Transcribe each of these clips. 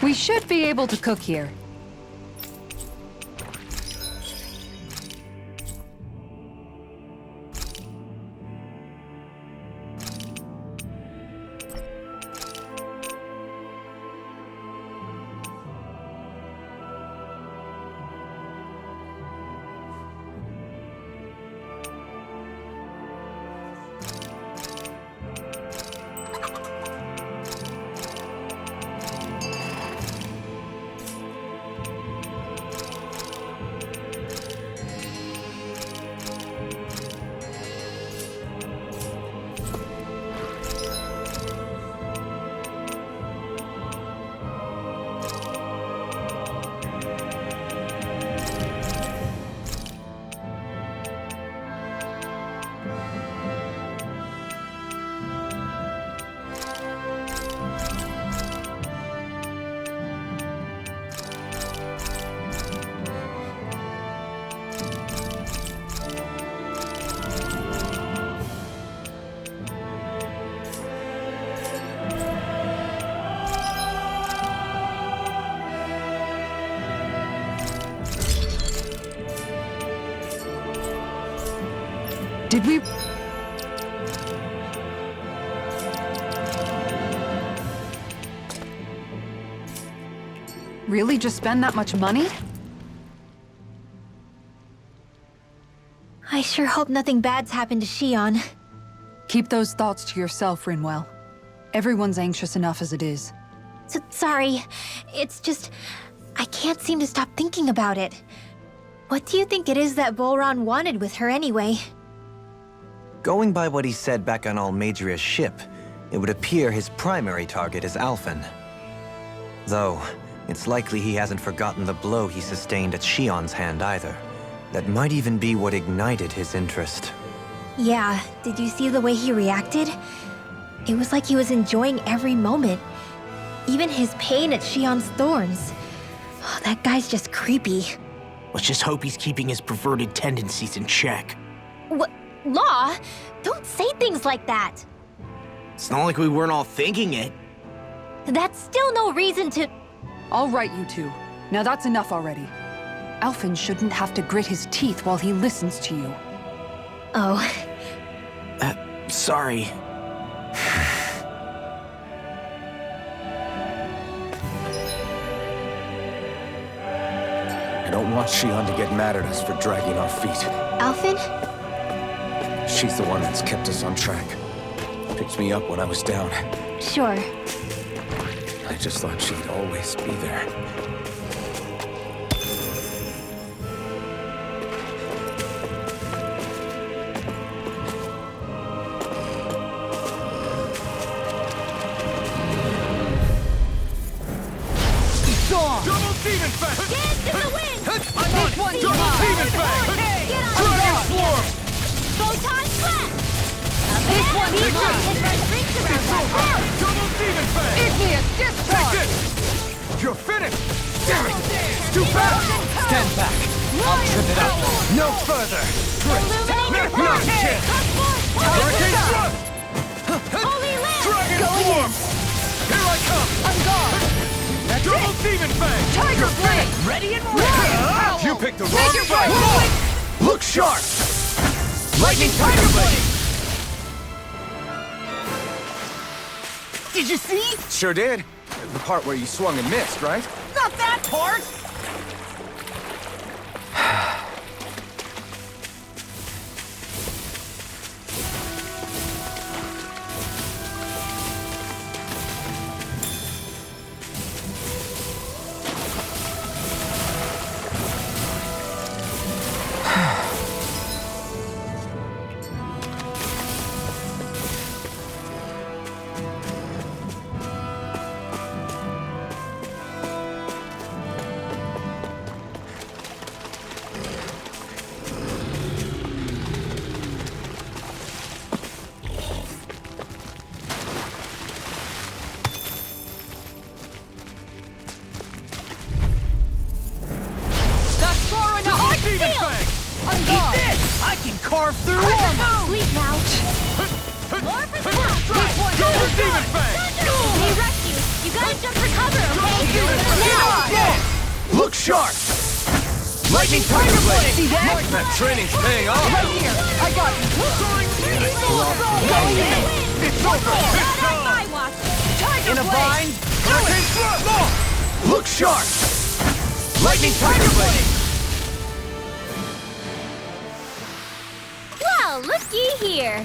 We should be able to cook here. Did we... really just spend that much money? I sure hope nothing bad's happened to Shion. Keep those thoughts to yourself, Rinwell. Everyone's anxious enough as it is. Sorry. It's just... I can't seem to stop thinking about it. What do you think it is that Volron wanted with her anyway? Going by what he said back on Almadria's ship, it would appear his primary target is Alphen. Though, it's likely he hasn't forgotten the blow he sustained at Shion's hand either. That might even be what ignited his interest. Yeah, did you see the way he reacted? It was like he was enjoying every moment. Even his pain at Shion's thorns. Oh, that guy's just creepy. Let's just hope he's keeping his perverted tendencies in check. What? Law? Don't say things like that! It's not like we weren't all thinking it. That's still no reason to... All right, you two. Now that's enough already. Alphen shouldn't have to grit his teeth while he listens to you. Oh. Sorry. I don't want Shion to get mad at us for dragging our feet. Alphen? She's the one that's kept us on track. Picked me up when I was down. Sure. I just thought she'd always be there. Double demon fang! Dance in the wind! I'm on it! Double demon fang! Dragon swarm! Photon blast! This one's It mine! rings around my heart! Double demon fang! Igneous Take discharge! this! You're finished! Damn it! It's too fast! Stand back! I'll trip it up! No further! Illuminating No chance! Hurricane thrust! Holy lamp! Dragon Going swarm! Here I come! On guard! Double demon fang! Tiger blade! Ready and ready! You picked the Take wrong your fight! break! Look sharp! Lightning tiger blade! Did you see? Sure did. The part where you swung and missed, right? Not that part! carve through Quick, armor! sleep now. More for the Double demon fang! Hey, rescue! You gotta jump for cover, okay? sharp! Lightning tiger blade! See that? That training's paying off! Right here! I got you! Going in! It's over! Tiger In a blade! bind! Hurricane thrust! Look sharp! Lightning tiger blade! Well, looky here.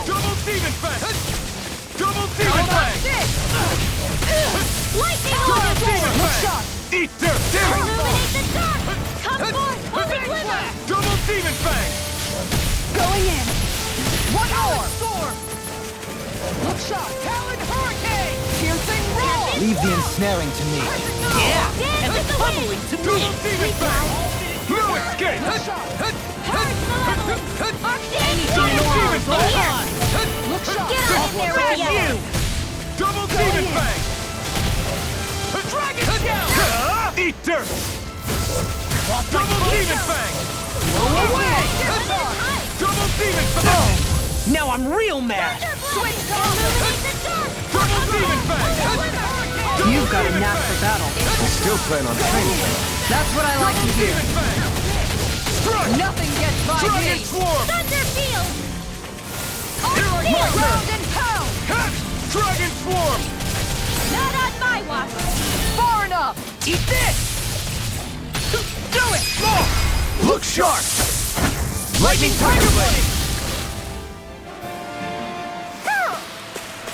Double demon fang! Double demon fang! Lightning Double order demon blade. fang! Eat dirt! Damn it! Illuminate the dark. Come forth, open glimmer. Double demon fang! Going in! One more! Storm! Look shot! Talon hurricane! Piercing roll! Leave the ensnaring to me. Yeah, Dance and with the the pummeling to Double me. demon fang! No escape! Charge malevolence. Arcane Double demon storm. fang! Here. Look shot! Get on in there, Thank radio. you. Double demon fang! Dragon scale! Eat dirt! Double demon fang! Away! Double demon fang! Now I'm real mad. Switch illuminate the dark. Double demon fang! You've got a knack for battle. I still plan on training. That's what I like to hear. Demon fang! Strike! Nothing gets by Dragon me! swarm! Thunder field. Here I Field. go! Ground and pound! Catch! Dragon swarm! Not on my watch. Far enough! Eat this. Do it! Look sharp! Lightning tiger blade!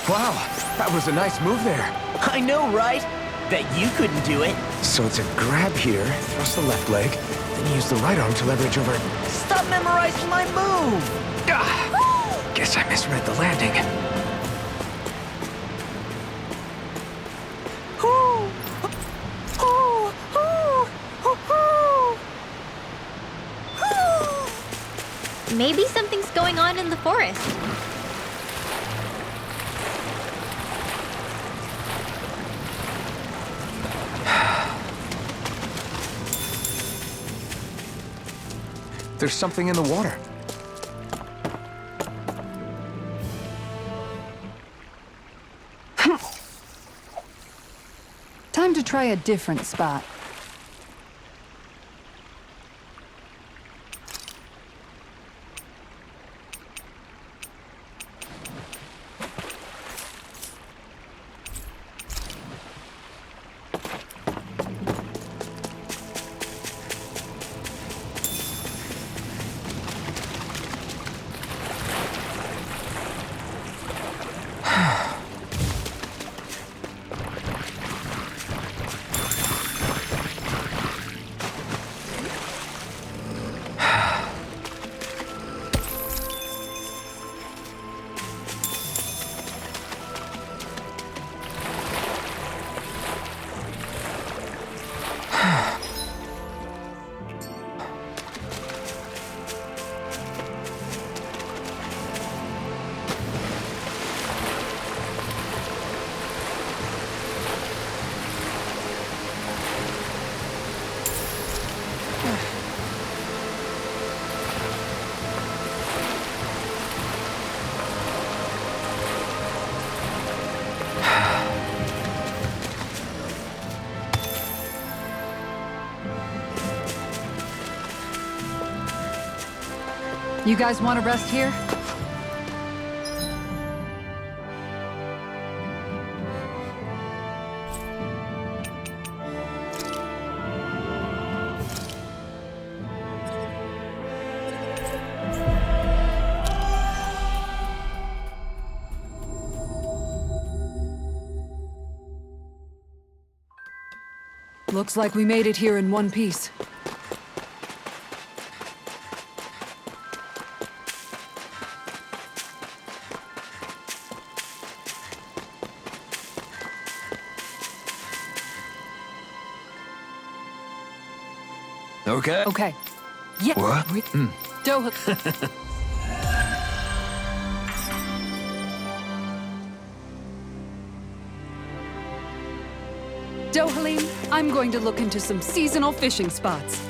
Wow, that was a nice move there. I know, right? Bet you couldn't do it. So it's a grab here, thrust the left leg, then use the right arm to leverage over... Stop memorizing my move. Ah, guess I misread the landing. Maybe something's going on in the forest. There's something in the water. Time to try a different spot. You guys want to rest here? Looks like we made it here in one piece. Okay. Okay. Yeah. What? Doh. Dohalim, I'm going to look into some seasonal fishing spots.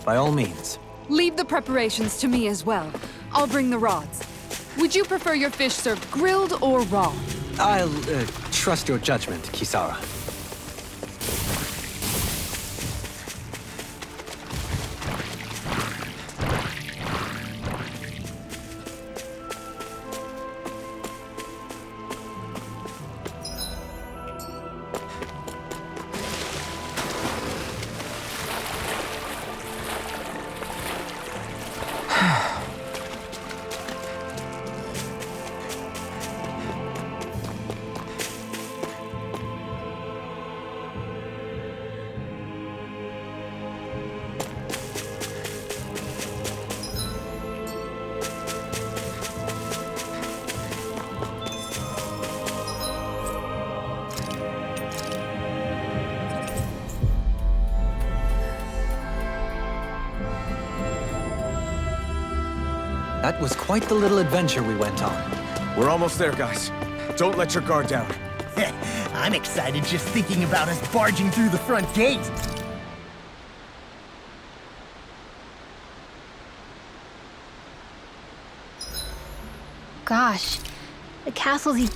By all means. Leave the preparations to me as well. I'll bring the rods. Would you prefer your fish served grilled or raw? I'll trust your judgment, Kisara. That was quite the little adventure we went on. We're almost there, guys. Don't let your guard down. I'm excited just thinking about us barging through the front gate. Gosh, the castle's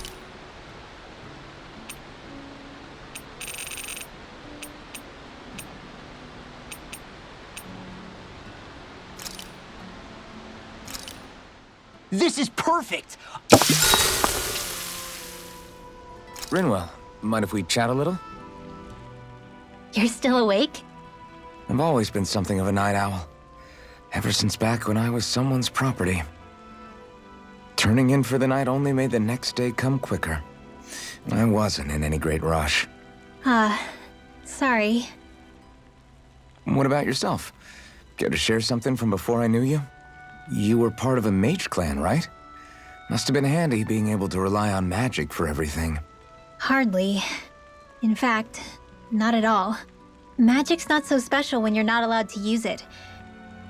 This is perfect! Rinwell, mind if we chat a little? You're still awake? I've always been something of a night owl. Ever since back when I was someone's property. Turning in for the night only made the next day come quicker. I wasn't in any great rush. Sorry. What about yourself? Care to share something from before I knew you? You were part of a mage clan, right? Must have been handy being able to rely on magic for everything. Hardly. In fact, not at all. Magic's not so special when you're not allowed to use it.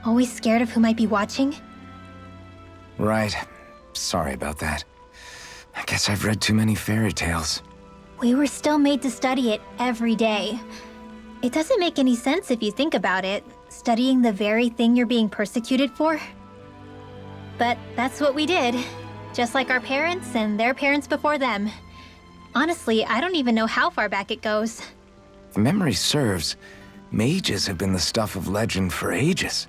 Always scared of who might be watching? Right. Sorry about that. I guess I've read too many fairy tales. We were still made to study it every day. It doesn't make any sense if you think about it, studying the very thing you're being persecuted for. But that's what we did, just like our parents and their parents before them. Honestly, I don't even know how far back it goes. If memory serves, mages have been the stuff of legend for ages.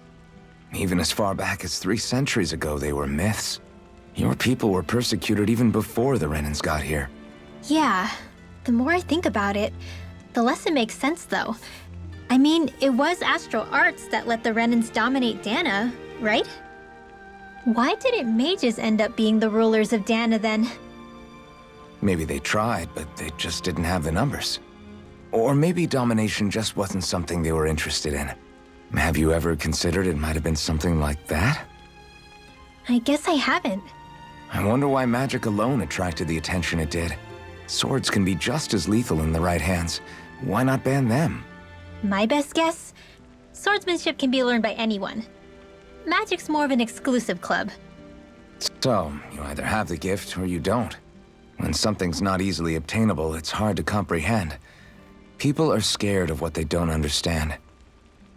Even as far back as 3 centuries ago, they were myths. Your people were persecuted even before the Renans got here. Yeah, the more I think about it, the less it makes sense though. I mean, it was astral arts that let the Renans dominate Dana, right? Why didn't mages end up being the rulers of Dana then? Maybe they tried, but they just didn't have the numbers. Or maybe domination just wasn't something they were interested in. Have you ever considered it might have been something like that? I guess I haven't. I wonder why magic alone attracted the attention it did. Swords can be just as lethal in the right hands. Why not ban them? My best guess? Swordsmanship can be learned by anyone. Magic's more of an exclusive club. So, you either have the gift or you don't. When something's not easily obtainable, it's hard to comprehend. People are scared of what they don't understand.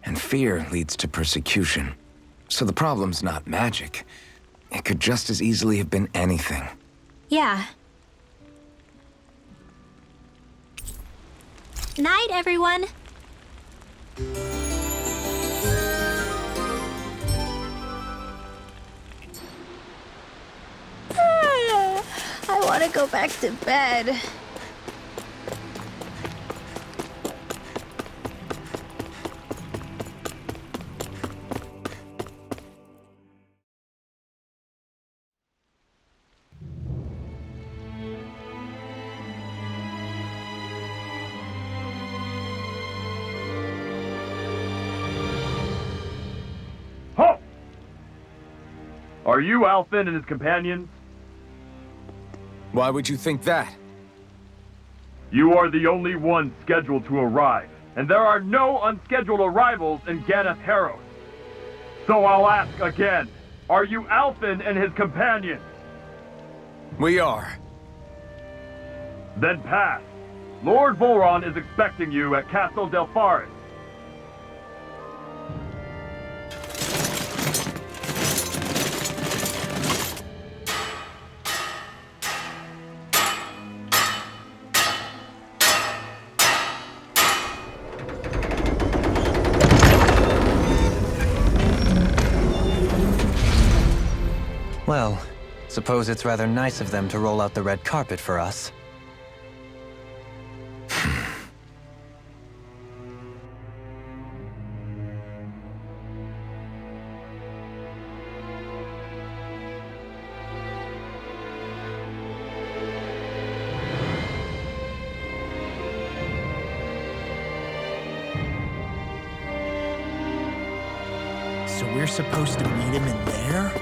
And fear leads to persecution. So the problem's not magic. It could just as easily have been anything. Yeah. Night, everyone. I want to go back to bed. Halt! Are you Alphen and his companions? Why would you think that? You are the only ones scheduled to arrive, and there are no unscheduled arrivals in Ganeth Haros. So I'll ask again, are you Alphen and his companions? We are. Then pass. Lord Volron is expecting you at Castle Delpharis. Well, suppose it's rather nice of them to roll out the red carpet for us. So we're supposed to meet him in there?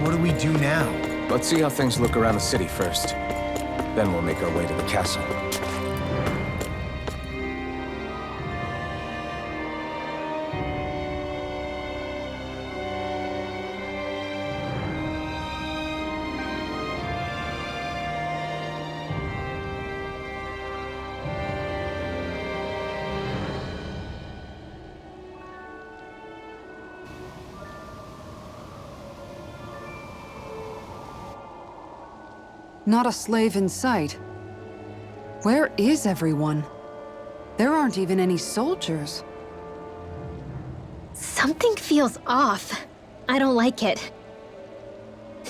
What do we do now? Let's see how things look around the city first. Then we'll make our way to the castle. Not a slave in sight. Where is everyone? There aren't even any soldiers. Something feels off. I don't like it.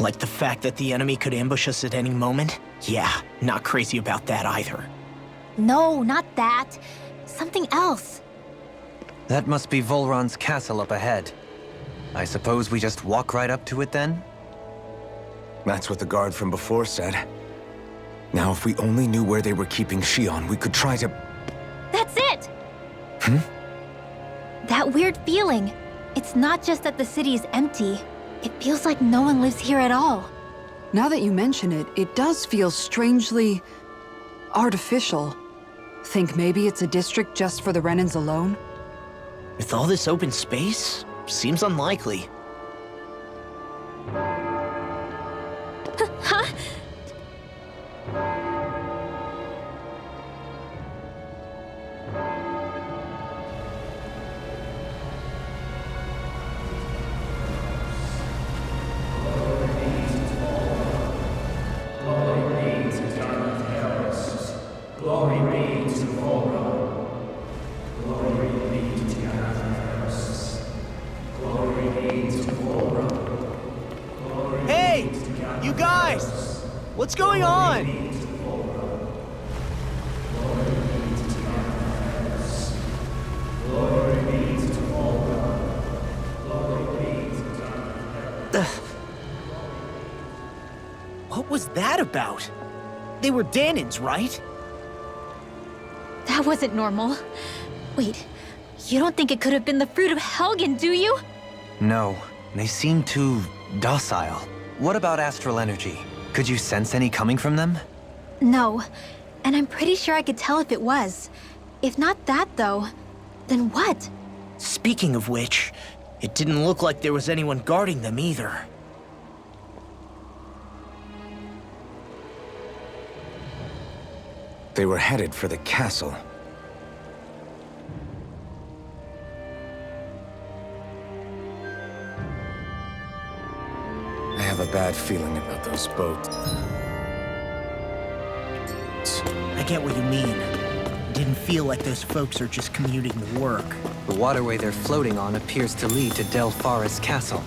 Like the fact that the enemy could ambush us at any moment? Yeah, not crazy about that either. No, not that. Something else. That must be Volron's castle up ahead. I suppose we just walk right up to it then? That's what the guard from before said. Now, if we only knew where they were keeping Shion, we could try to... That's it! Hmm? That weird feeling. It's not just that the city is empty. It feels like no one lives here at all. Now that you mention it, it does feel strangely... artificial. Think maybe it's a district just for the Renans alone? With all this open space? Seems unlikely. Huh? Hey! You guys! What's going on? What was that about? They were Danins, right? That wasn't normal. Wait, you don't think it could have been the fruit of Helgen, do you? No, they seem too docile. What about astral energy? Could you sense any coming from them? No, and I'm pretty sure I could tell if it was. If not that, though, then what? Speaking of which, it didn't look like there was anyone guarding them either. They were headed for the castle. bad feeling about those boats. I get what you mean. It didn't feel like those folks are just commuting to work. The waterway they're floating on appears to lead to Del Farra's castle.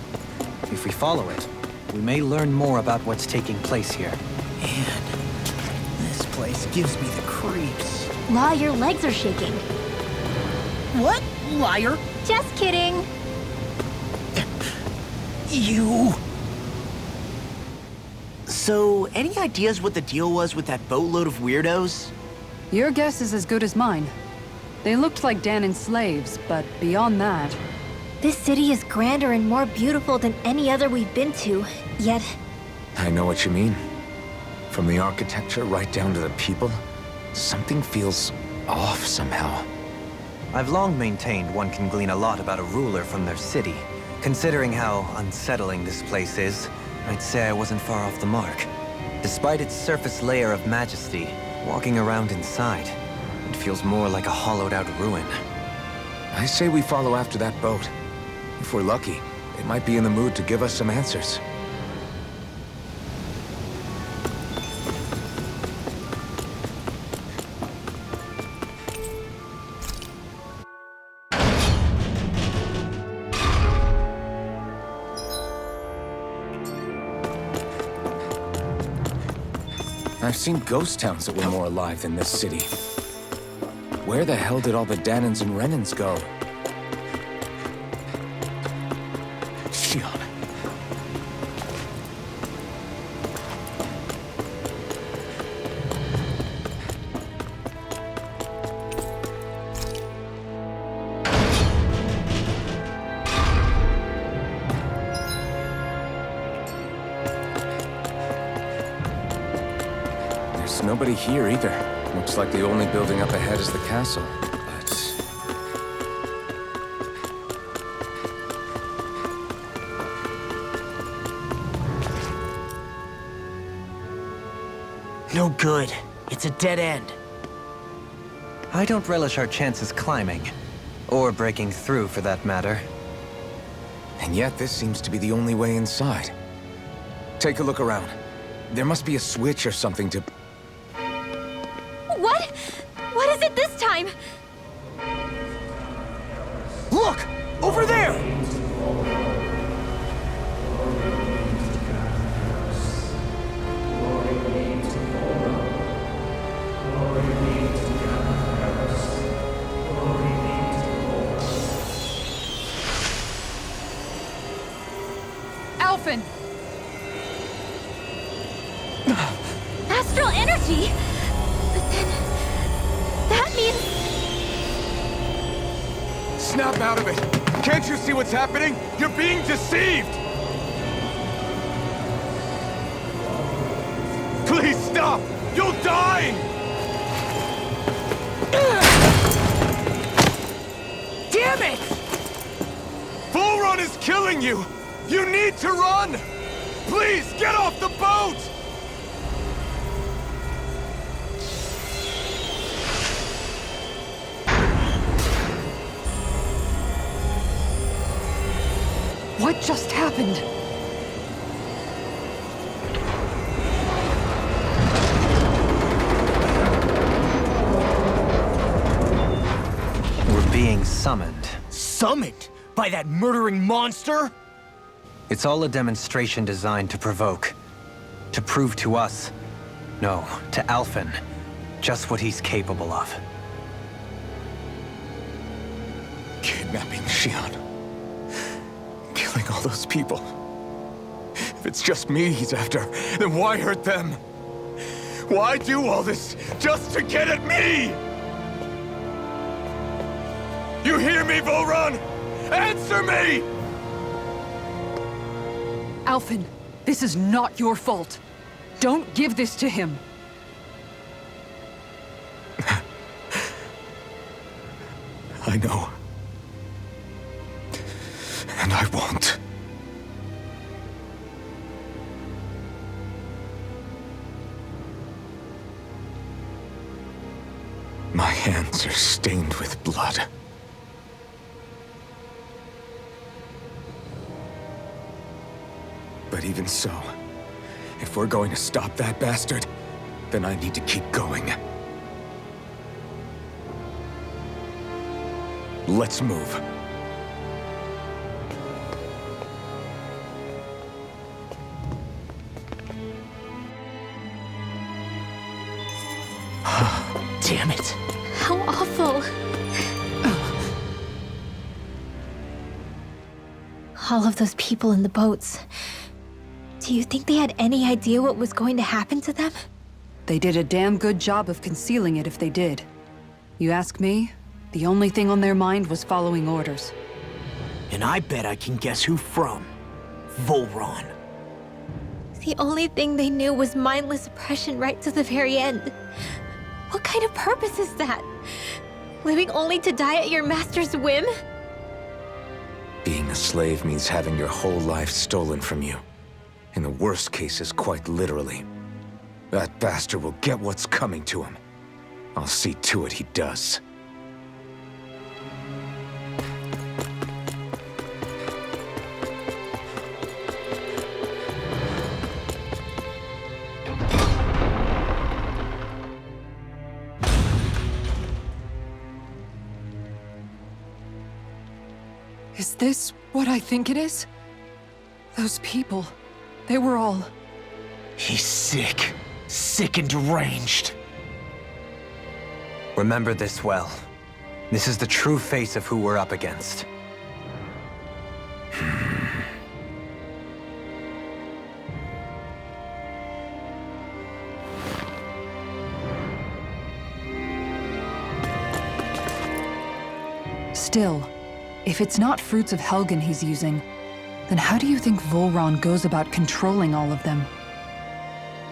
If we follow it, we may learn more about what's taking place here. Man, this place gives me the creeps. La, your legs are shaking. What? Liar? Just kidding. You... So, any ideas what the deal was with that boatload of weirdos? Your guess is as good as mine. They looked like Danon slaves, but beyond that... This city is grander and more beautiful than any other we've been to, yet... I know what you mean. From the architecture right down to the people, something feels off somehow. I've long maintained one can glean a lot about a ruler from their city. Considering how unsettling this place is, I'd say I wasn't far off the mark. Despite its surface layer of majesty, walking around inside, it feels more like a hollowed-out ruin. I say we follow after that boat. If we're lucky, it might be in the mood to give us some answers. I've seen ghost towns that were more alive than this city. Where the hell did all the Danons and Renans go? Shion. There's nobody here either. Looks like the only building up ahead is the castle, but... No good. It's a dead end. I don't relish our chances climbing. Or breaking through, for that matter. And yet this seems to be the only way inside. Take a look around. There must be a switch or something to... What? What is it this time? Look! Over there! Alphen! Astral energy? But then... that means... Snap out of it! Can't you see what's happening? You're being deceived! Please stop! You'll die! Damn it! Bull Run is killing you! You need to run! Please, get off the boat! What just happened? We're being summoned. Summoned? By that murdering monster? It's all a demonstration designed to provoke. To prove to us, no, to Alphen, just what he's capable of. Kidnapping Shion. Killing all those people. If it's just me he's after, then why hurt them? Why do all this just to get at me? You hear me, Volrun? Answer me! Alphen, this is not your fault. Don't give this to him. I know. And I won't. My hands are stained with blood. But even so, If we're going to stop that bastard, then I need to keep going. Let's move. Damn it. How awful. All of those people in the boats. Do you think they had any idea what was going to happen to them? They did a damn good job of concealing it if they did. You ask me, the only thing on their mind was following orders. And I bet I can guess who from. Volron. The only thing they knew was mindless oppression right to the very end. What kind of purpose is that? Living only to die at your master's whim? Being a slave means having your whole life stolen from you. In the worst cases, quite literally. That bastard will get what's coming to him. I'll see to it he does. Is this what I think it is? Those people, they were all... He's sick. Sick and deranged. Remember this well. This is the true face of who we're up against. Still, if it's not fruits of Helgen he's using, then how do you think Volron goes about controlling all of them?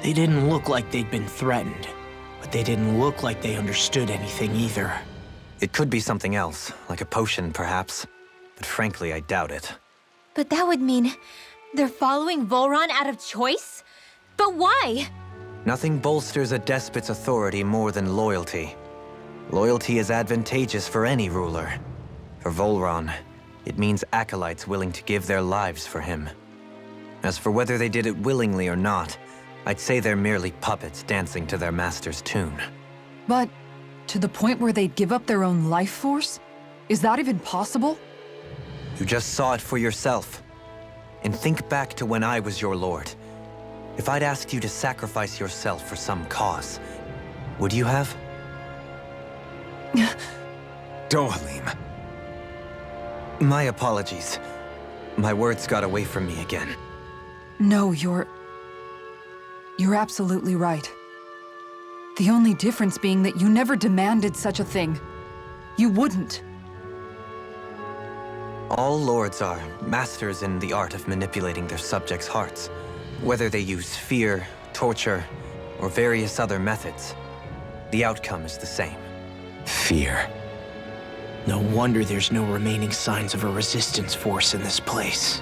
They didn't look like they'd been threatened, but they didn't look like they understood anything either. It could be something else, like a potion perhaps, but frankly I doubt it. But that would mean they're following Volron out of choice? But why? Nothing bolsters a despot's authority more than loyalty. Loyalty is advantageous for any ruler. For Volron, it means acolytes willing to give their lives for him. As for whether they did it willingly or not, I'd say they're merely puppets dancing to their master's tune. But to the point where they'd give up their own life force? Is that even possible? You just saw it for yourself. And think back to when I was your lord. If I'd asked you to sacrifice yourself for some cause, would you have? Dohalim. My apologies. My words got away from me again. No, you're absolutely right. The only difference being that you never demanded such a thing. You wouldn't. All lords are masters in the art of manipulating their subjects' hearts, whether they use fear, torture, or various other methods. The outcome is the same. Fear. No wonder there's no remaining signs of a resistance force in this place.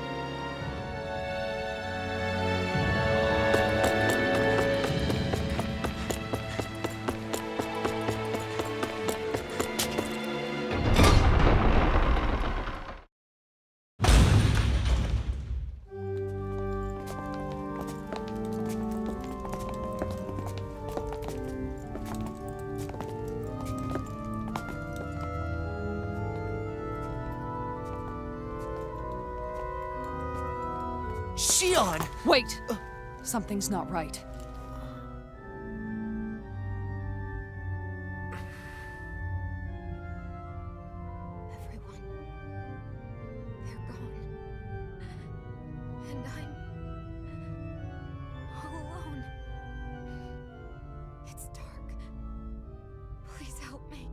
Shion! Wait! Something's not right. Everyone. They're gone. And I'm all alone. It's dark. Please help me.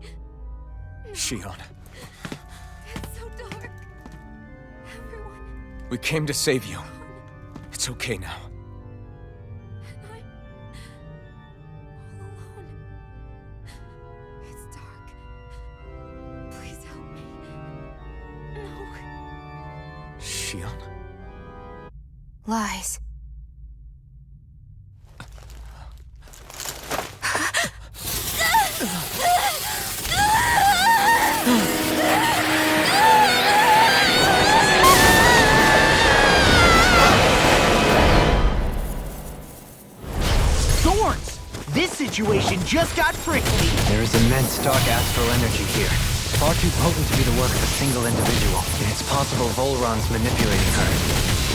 Shion, It's so dark. Everyone. we came to save you. It's okay now. And I'm all alone. It's dark. Please help me. No. Shion? Lies. just got prickly. There is immense dark astral energy here. Far too potent to be the work of a single individual. It's possible Volron's manipulating her.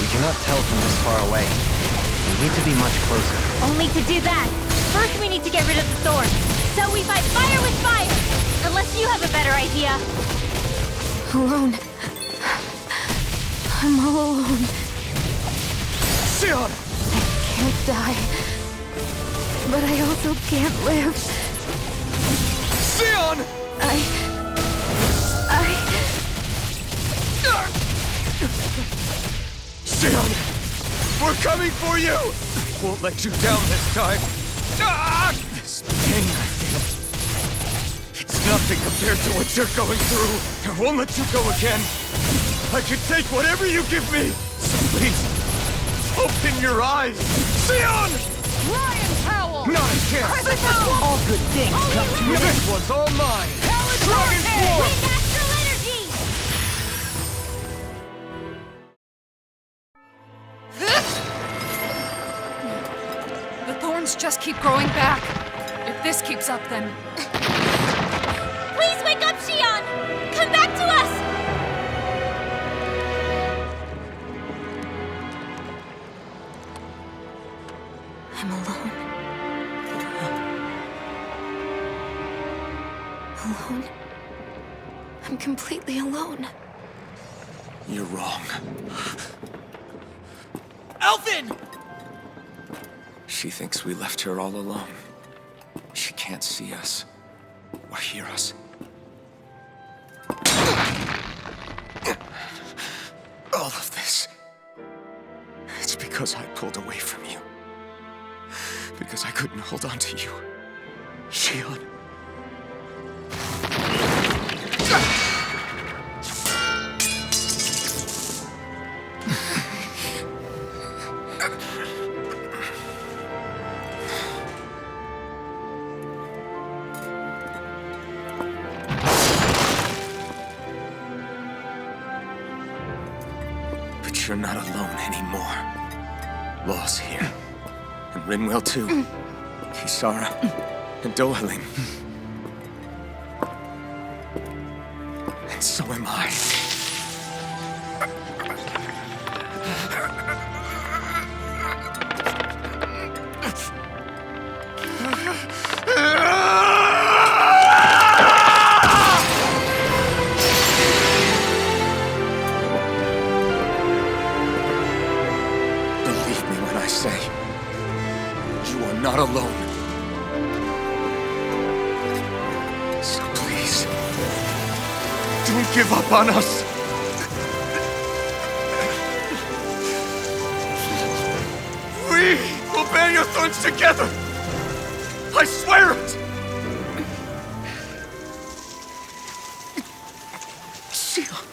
We cannot tell from this far away. We need to be much closer. Only to do that, first we need to get rid of the thorn. So we fight fire with fire! Unless you have a better idea. Alone. I'm all alone. Sion! I can't die. But I also can't live. Sion! Sion! We're coming for you! Won't let you down this time. This pain I feel. It's nothing compared to what you're going through. I won't let you go again. I can take whatever you give me. So please, open your eyes. Sion! Ryan Powell! Not a chance. All good things come to an end. This one's all mine. Dragon Force! With astral energy! The thorns just keep growing back. If this keeps up, then... Please wake up, Xion! Come back to us! I'm alone. Alone. I'm completely alone. You're wrong. Alvin! She thinks we left her all alone. She can't see us or hear us. All of this. It's because I pulled away from you. Because I couldn't hold on to you. Xion. But you're not alone anymore. Law's here. And Rinwell too. Kisara. And Dohalim. And so am I. Believe me when I say, you are not alone. So please, don't give up on us. We will bear your thorns together. I swear it. Xion.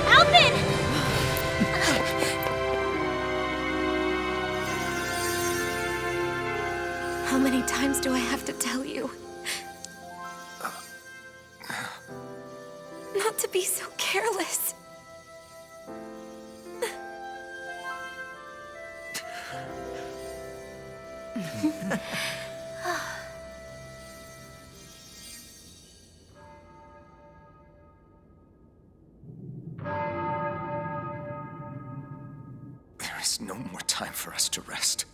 Alvin! How many times do I have to tell you? Not to be so careless. There is no more time for us to rest.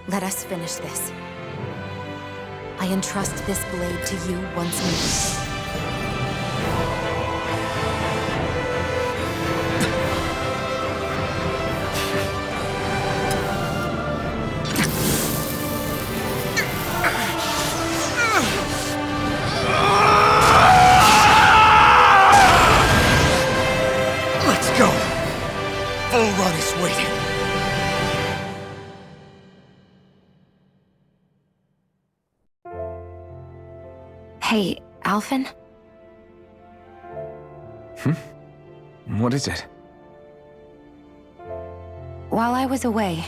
Let us finish this. I entrust this blade to you once more. Let's go. Volron is waiting. Hey, Alphen? What is it? While I was away,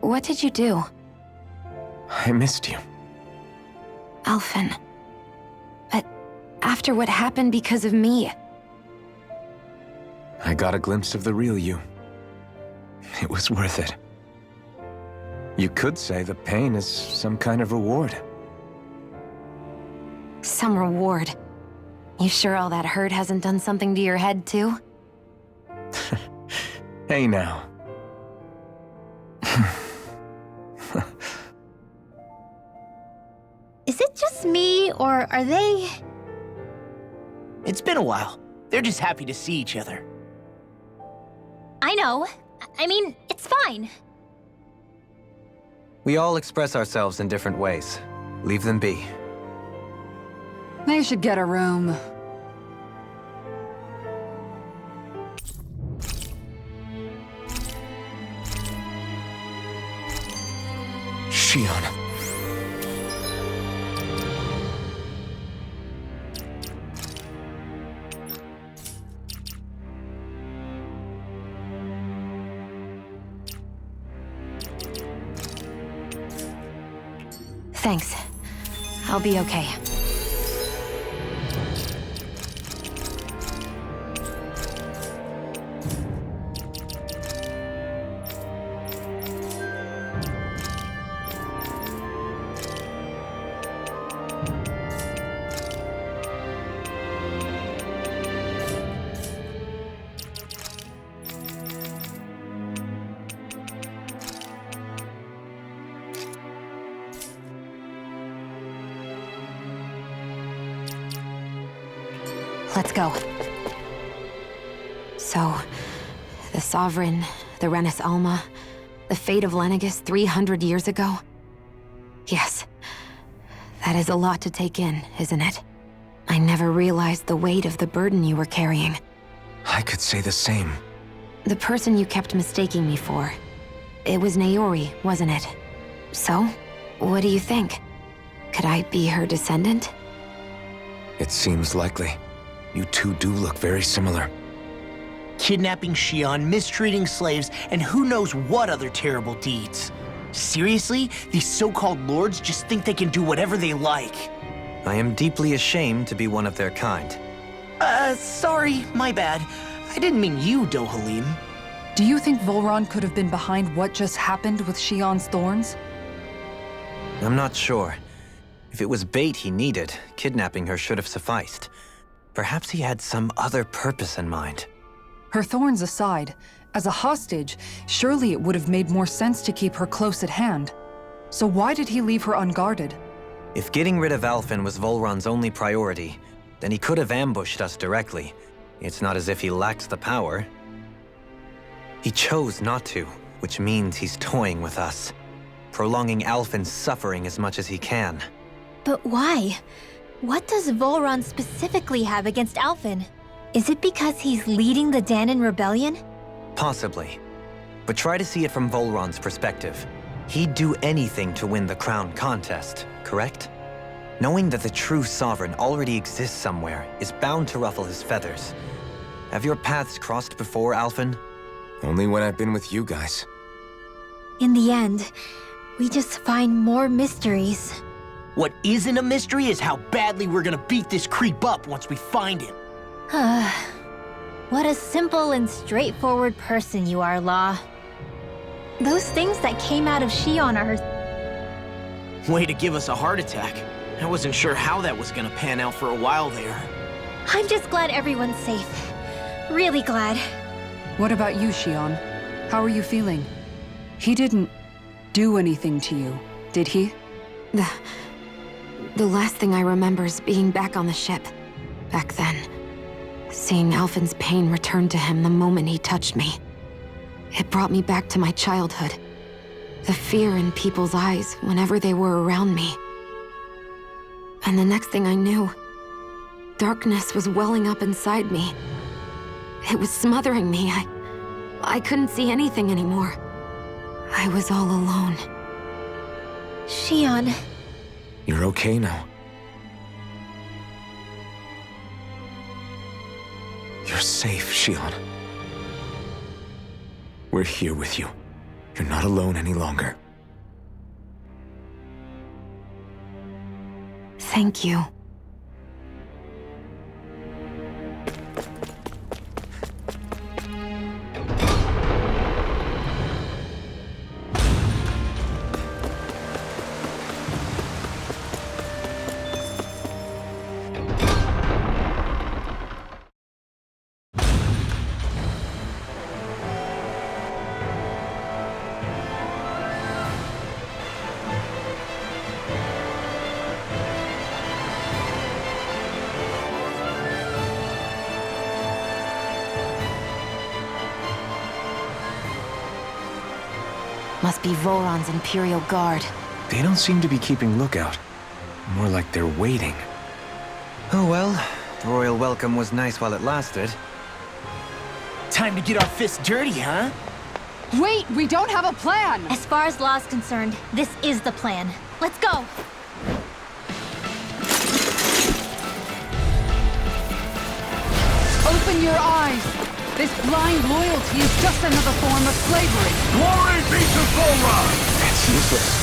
what did you do? I missed you. Alphen. But after what happened because of me, I got a glimpse of the real you. It was worth it. You could say the pain is some kind of reward. some reward. You sure all that hurt hasn't done something to your head, too? Hey now. Is it just me, or are they... It's been a while. They're just happy to see each other. I know. I mean, it's fine. We all express ourselves in different ways. Leave them be. They should get a room. Shion. Thanks. I'll be okay. Let's go. So, the Sovereign, the Renis Alma, the fate of Lenegis 300 years ago? Yes. That is a lot to take in, isn't it? I never realized the weight of the burden you were carrying. I could say the same. The person you kept mistaking me for. It was Naori, wasn't it? So, what do you think? Could I be her descendant? It seems likely. You two do look very similar. Kidnapping Shion, mistreating slaves, and who knows what other terrible deeds. Seriously? These so-called lords just think they can do whatever they like. I am deeply ashamed to be one of their kind. Sorry, my bad. I didn't mean you, Dohalim. Do you think Volron could have been behind what just happened with Shion's thorns? I'm not sure. If it was bait he needed, kidnapping her should have sufficed. Perhaps he had some other purpose in mind. Her thorns aside, as a hostage, surely it would have made more sense to keep her close at hand. So why did he leave her unguarded? If getting rid of Alphen was Volron's only priority, then he could have ambushed us directly. It's not as if he lacks the power. He chose not to, which means he's toying with us, prolonging Alphen's suffering as much as he can. But why? What does Volron specifically have against Alphen? Is it because he's leading the Danon rebellion? Possibly. But try to see it from Volron's perspective. He'd do anything to win the crown contest, correct? Knowing that the true sovereign already exists somewhere is bound to ruffle his feathers. Have your paths crossed before, Alphen? Only when I've been with you guys. In the end, we just find more mysteries. What isn't a mystery is how badly we're gonna beat this creep up once we find him. What a simple and straightforward person you are, Law. Those things that came out of Shion are... Way to give us a heart attack. I wasn't sure how that was gonna pan out for a while there. I'm just glad everyone's safe. Really glad. What about you, Shion? How are you feeling? He didn't do anything to you, did he? The last thing I remember is being back on the ship. Back then. Seeing Alphen's pain return to him the moment he touched me. It brought me back to my childhood. The fear in people's eyes whenever they were around me. And the next thing I knew, darkness was welling up inside me. It was smothering me. I couldn't see anything anymore. I was all alone. Shion. You're okay now? safe, Shion. We're here with you. You're not alone any longer. Thank you. Must be Voron's Imperial Guard. They don't seem to be keeping lookout. More like they're waiting. Oh well, the royal welcome was nice while it lasted. Time to get our fists dirty, huh? Wait, we don't have a plan! As far as law's concerned, this is the plan. Let's go! Open your eyes! This blind loyalty is just another form of slavery. Glory be to Voron! It's useless.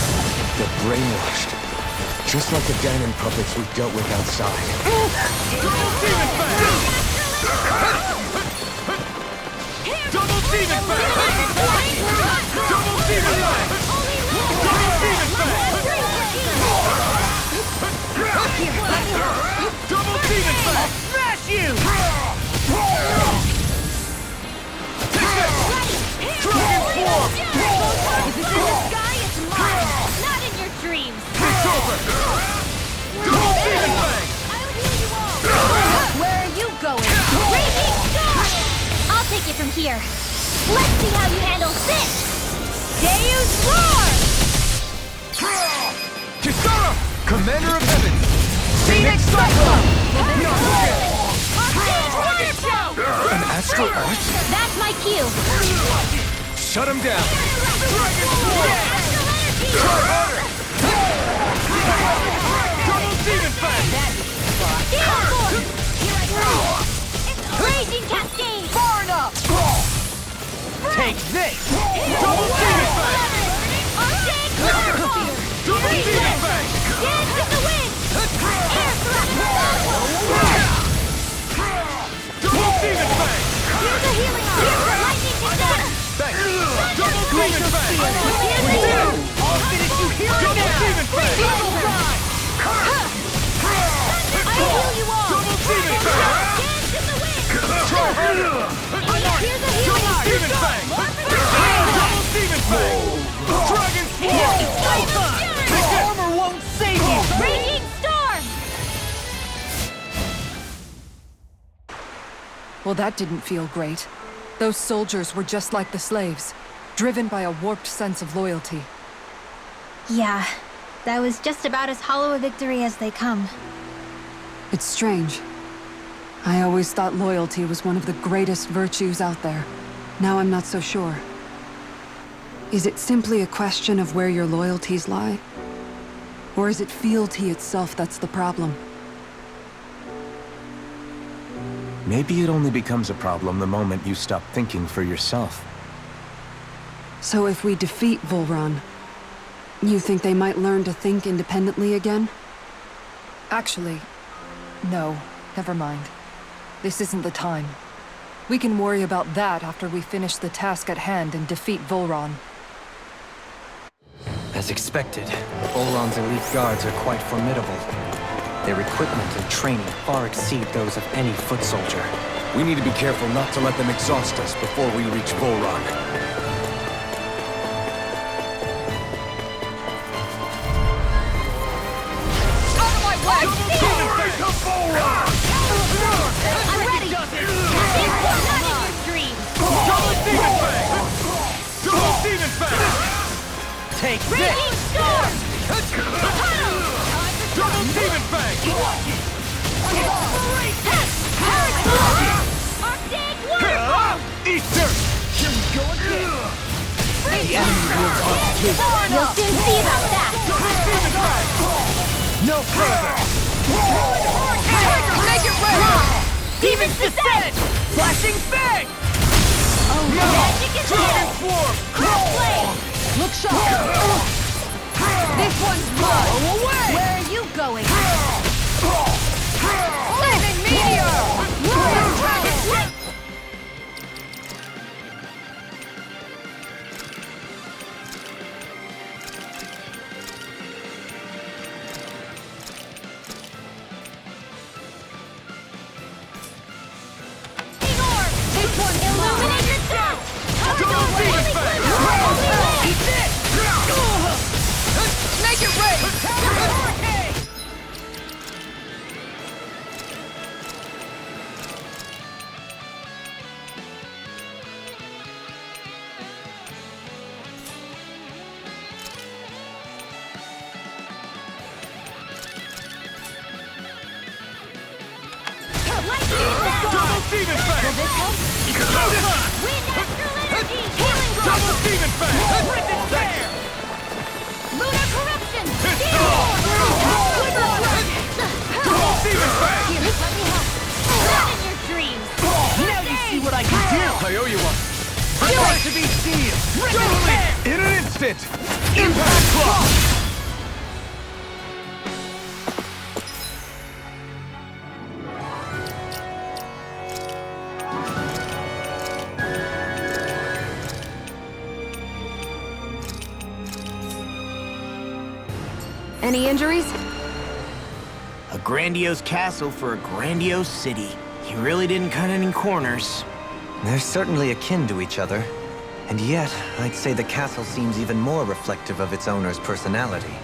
They're brainwashed. Just like the Danon puppets we dealt with outside. Double demon fang! Double demon fang! Double demon fang! Double demon fang! Double demon fang! Smash you! Dragon form! If it's in the sky, it's mine! Not in your dreams! It's over! Double demon fang! I'll heal you all! Where are you going? Raging Storm! I'll take it from here. Let's see how you handle this! Deus Roar! Kisara! Commander of Heaven! Phoenix Cyclone! An astral arch? That's my cue! Shut him down! Dragon form! Try harder! Double demon fang! Steel Force! Here I come! Raging Cascade! Far enough! Take this! Double demon fang! Arctic Cloud! Double demon fang! Dance in the wind! Air thrust! Double demon fang! Here's a healing arm! Lightning Descent! Thanks! Double demon fang! I'll finish you here and Double now! demon fang! I'll heal you all! Double demon fang! Dance in the wind! Try harder! Here's a healing arm! Demon fang! Double demon fang! Dragon form! Armor won't save you! Raging Storm! Well, that didn't feel great. Those soldiers were just like the slaves, driven by a warped sense of loyalty. Yeah, that was just about as hollow a victory as they come. It's strange. I always thought loyalty was one of the greatest virtues out there. Now I'm not so sure. Is it simply a question of where your loyalties lie? Or is it fealty itself that's the problem? Maybe it only becomes a problem the moment you stop thinking for yourself. So if we defeat Voron, you think they might learn to think independently again? Actually, no. Never mind. This isn't the time. We can worry about that after we finish the task at hand and defeat Voron. As expected, Voron's elite guards are quite formidable. Their equipment and training far exceed those of any foot soldier. We need to be careful not to let them exhaust us before we reach Voron. Out of my way! I'm ready! Not in your dreams! Double demon fang! Double demon fang! Take this! Raging Storm! Double demon fang! Arctic Whirlpool! Eat dirt! Here we go again! You'll soon see about that! No further! Make it rain! Demon's Descent! Flashing Fang! Oh, magic is transform! Crossblade! Look sharp! This one's blood! Blow away! Where are you going? Flaming meteor! Lunar dragon! This one's illuminate yourself! Make it rain! Double Demon Fang! Wind astral energy! Healing blow! Double Demon Fang! Rip and tear! Lunar corruption! Double Demon Fang! Here, let me help. Not in your dreams! Now you see what I can do! I owe you one. Prepare to be seen! Rip and tear! In an instant! Impact Claw! Any injuries? A grandiose castle for a grandiose city. He really didn't cut any corners. They're certainly akin to each other. And yet, I'd say the castle seems even more reflective of its owner's personality.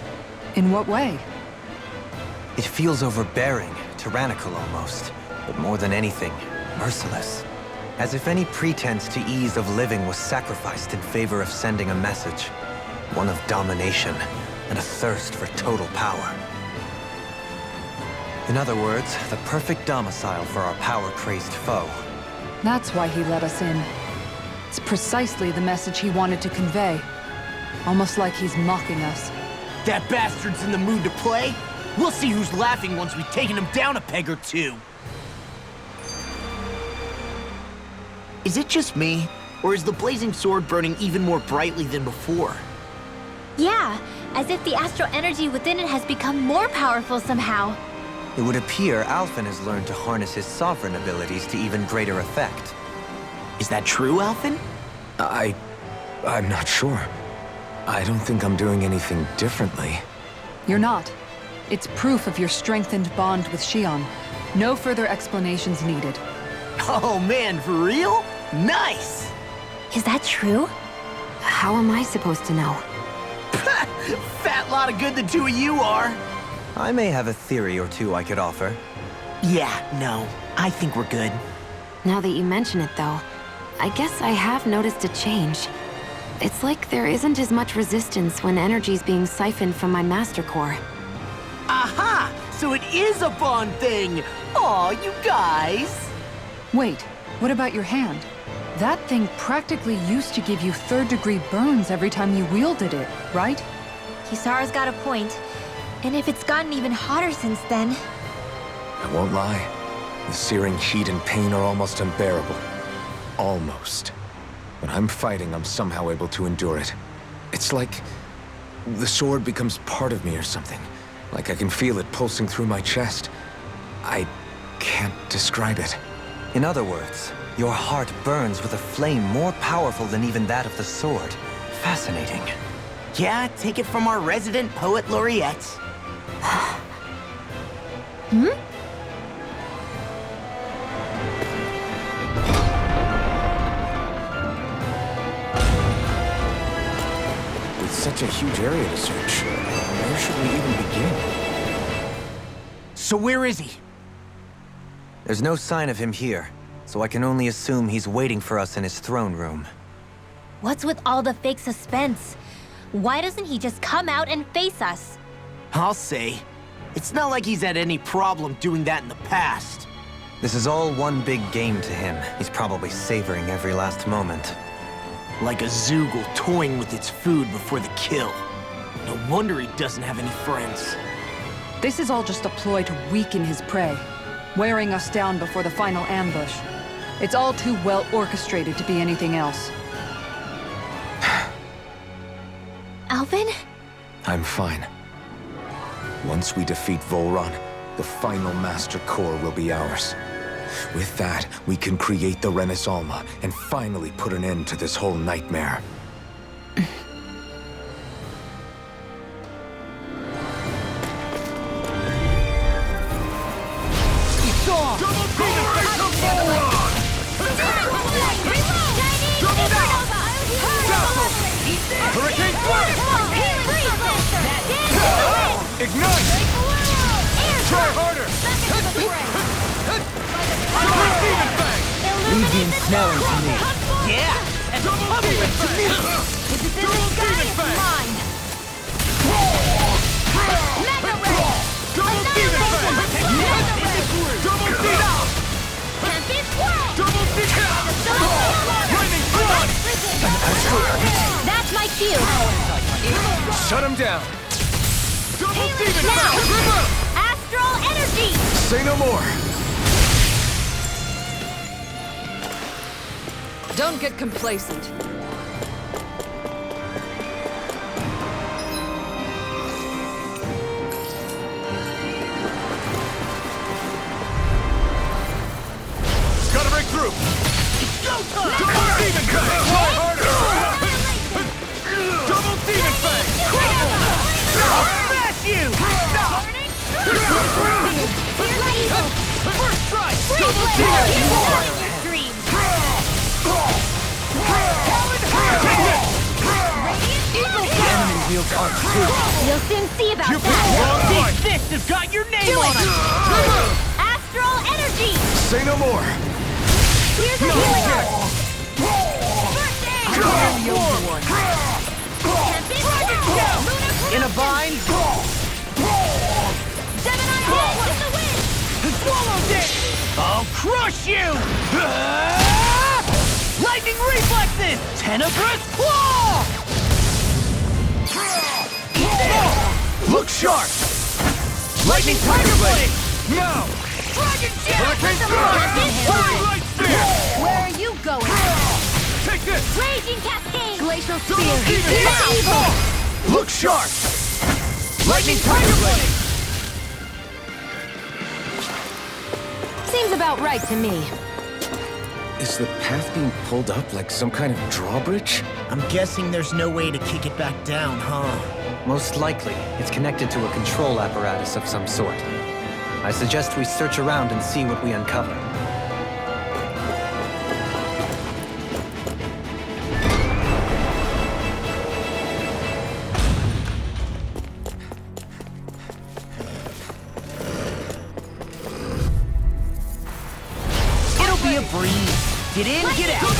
In what way? It feels overbearing, tyrannical almost, but more than anything, merciless. As if any pretense to ease of living was sacrificed in favor of sending a message. One of domination, and a thirst for total power. In other words, the perfect domicile for our power-crazed foe. That's why he let us in. It's precisely the message he wanted to convey. Almost like he's mocking us. That bastard's in the mood to play? We'll see who's laughing once we've taken him down a peg or two. Is it just me, or is the blazing sword burning even more brightly than before? Yeah, as if the astral energy within it has become more powerful somehow. It would appear Alphen has learned to harness his sovereign abilities to even greater effect. Is that true, Alphen? I'm not sure. I don't think I'm doing anything differently. You're not. It's proof of your strengthened bond with Xion. No further explanations needed. Oh man, for real? Nice! Is that true? How am I supposed to know? Fat lot of good the two of you are. I may have a theory or two I could offer. Yeah, no, I think we're good. Now that you mention it, though, I guess I have noticed a change. It's like there isn't as much resistance when energy's being siphoned from my master core. Aha! So it is a Bond thing! Aw, you guys! Wait, what about your hand? That thing practically used to give you third-degree burns every time you wielded it, right? Kisara's got a point. And if it's gotten even hotter since then... I won't lie. The searing heat and pain are almost unbearable. Almost. When I'm fighting, I'm somehow able to endure it. It's like the sword becomes part of me or something. Like I can feel it pulsing through my chest. I can't describe it. In other words, your heart burns with a flame more powerful than even that of the sword. Fascinating. Yeah, take it from our resident poet laureate. With such a huge area to search, where should we even begin? So where is he? There's no sign of him here, so I can only assume he's waiting for us in his throne room. What's with all the fake suspense? Why doesn't he just come out and face us? I'll say. It's not like he's had any problem doing that in the past. This is all one big game to him. He's probably savoring every last moment. Like a Zoogle toying with its food before the kill. No wonder he doesn't have any friends. This is all just a ploy to weaken his prey, wearing us down before the final ambush. It's all too well orchestrated to be anything else. Alvin? I'm fine. Once we defeat Volron, the final Master Core will be ours. With that, we can create the Renaissance and finally put an end to this whole nightmare. Hurricane Blast! Ignite! Try harder! Leave the ensnaring to me. Yeah! And pummel it to me! This is in the sky, it's mine! Mega Ray! Tempest Whirl! That's my cue! Shut him down! Now! Astral Energy! Say no more! Don't get complacent. Gotta break through! It's go time! Double Demon Fang! Try harder! Double Demon Fang! I'll smash you! First strike! Double Demon! Enemy wields art too. You'll soon see about that! These fists have got your name on it! Astral Energy! Say no more! Here's a healing art! First aid! In a bind? Gemini Head with the wind! Swallowed it! I'll crush you! Lightning reflexes! Tenebrous claw! Look sharp! Lightning tiger blade! Now! Dragon jet! Hurricane Light Spear! Where are you going? Take this! Raging Cascade! Glacial Double Spear! Demon Fang! Look sharp! Lightning tiger blade! Seems about right to me. Is the path being pulled up like some kind of drawbridge? I'm guessing there's no way to kick it back down, huh? Most likely, it's connected to a control apparatus of some sort. I suggest we search around and see what we uncover. It'll be a breeze. Get in, get out.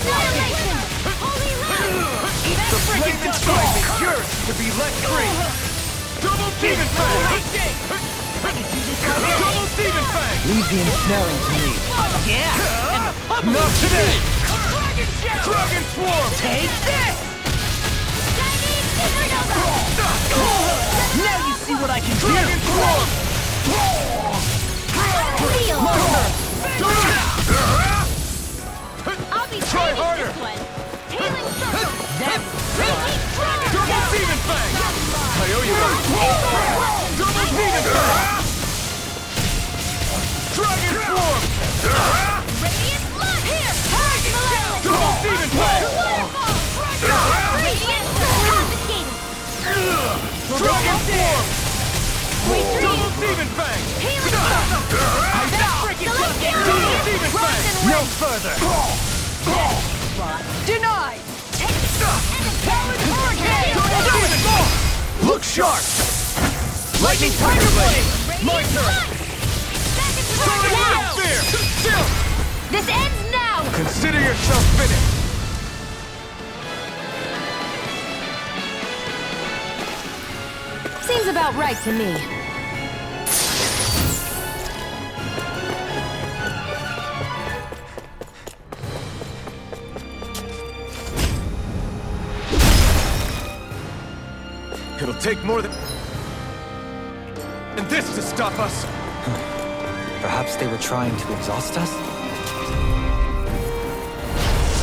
Annihilation! Holy Land! The flame inside me yearns to be let free! Double Demon Fang! Double Demon Fang! Leave the ensnaring to me. Yeah! And the pummel Not to today! me. Dragon Swarm! Take this! Now you see what I can do! Dragon Swarm! I'll be Try saving harder. this one! Healing Circle! That's Raging Dragon! Double Demon Fang! I owe you one! Double Demon Fang! Dragon Swarm! Radiant Blood! Here! Malevolent! Double Demon Fang! Waterfall! Radiant Confiscated! Dragon Swarm! Sweet Double Dreams! Demon Fang! Healing Circle! Double Demon Fang! No further! Denied! Look sharp! Lightning tiger blade! My turn! Now! Fear! Still! This ends now! Consider yourself finished! Seems about right to me. It'll take more than this to stop us! Perhaps they were trying to exhaust us?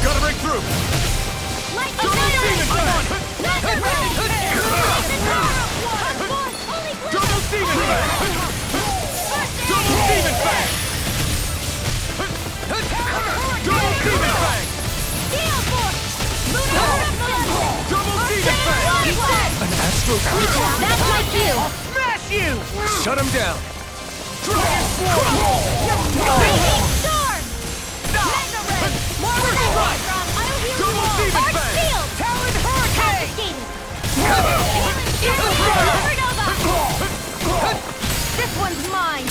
Gotta break through! Double Demon Fang! Double Demon Fang! Double Demon Fang! Double Demon Fang! An astral power? That's my cue! Smash you! Shut him down! Dragon Swarm! Raging Storm! Mega Red! More Red! I'll heal you Double all! Demon Arch Fang! Shield! Talon Hurricane! Supernova! This one's mine!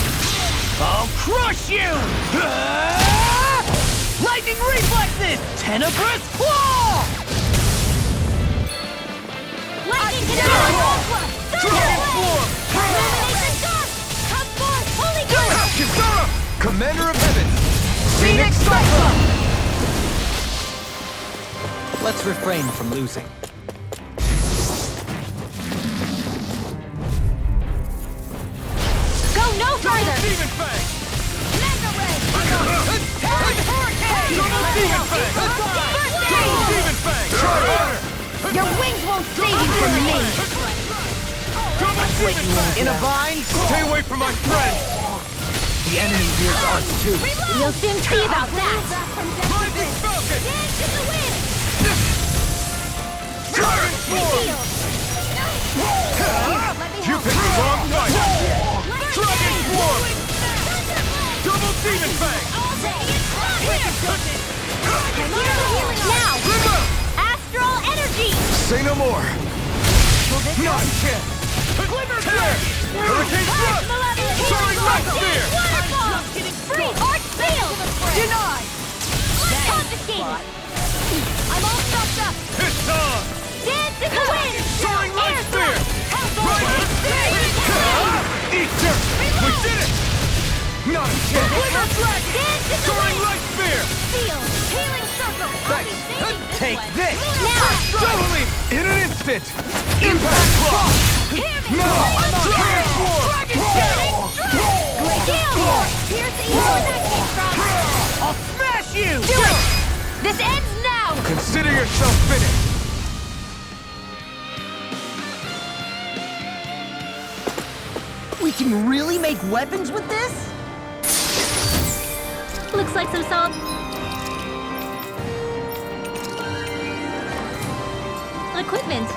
I'll crush you! Lightning reflexes! Tenebrous claw! Lightning Canal! Dragon Swarm! Illumination Dark! Come forth! Holy Ghost! Kisara! Commander of Heaven! Phoenix Cyclone! Let's refrain from losing. Go no further! Demon Fang! Mega Red! Talon Hurricane! Double Demon Fang! Double Demon Fang! Try harder! Your wings won't save you from me! Double Demon Fang! In a vine? Stay away from my friend! The enemy hears us too. You'll soon see about that! Rising Falcon! Dance in the wind! Dragon Swarm! You picked the wrong fight! Dragon Swarm! Double Demon Fang! Now! Astral Energy! Say no more! Not a chance! Glimmer Tear! Hurricane Thrust! Soaring Light Spear! Waterfall! Free Arch Field! Denied! Confiscated! I'm all stocked up! It's on! Dance in the wind! Soaring Light Spear! Right! Eat dirt! We did it! Not a chance! Glimmer Dragon! Dance in the Soaring wind! Light Spear! Field! Healing Circle! Take this! Now! Totally! In an instant! Impact Block! No! Dragon Swarm! Here's the evil that came from! I'll smash you! Do it! This ends now! Consider yourself finished! We can really make weapons with this? Looks like some salt. Equipment.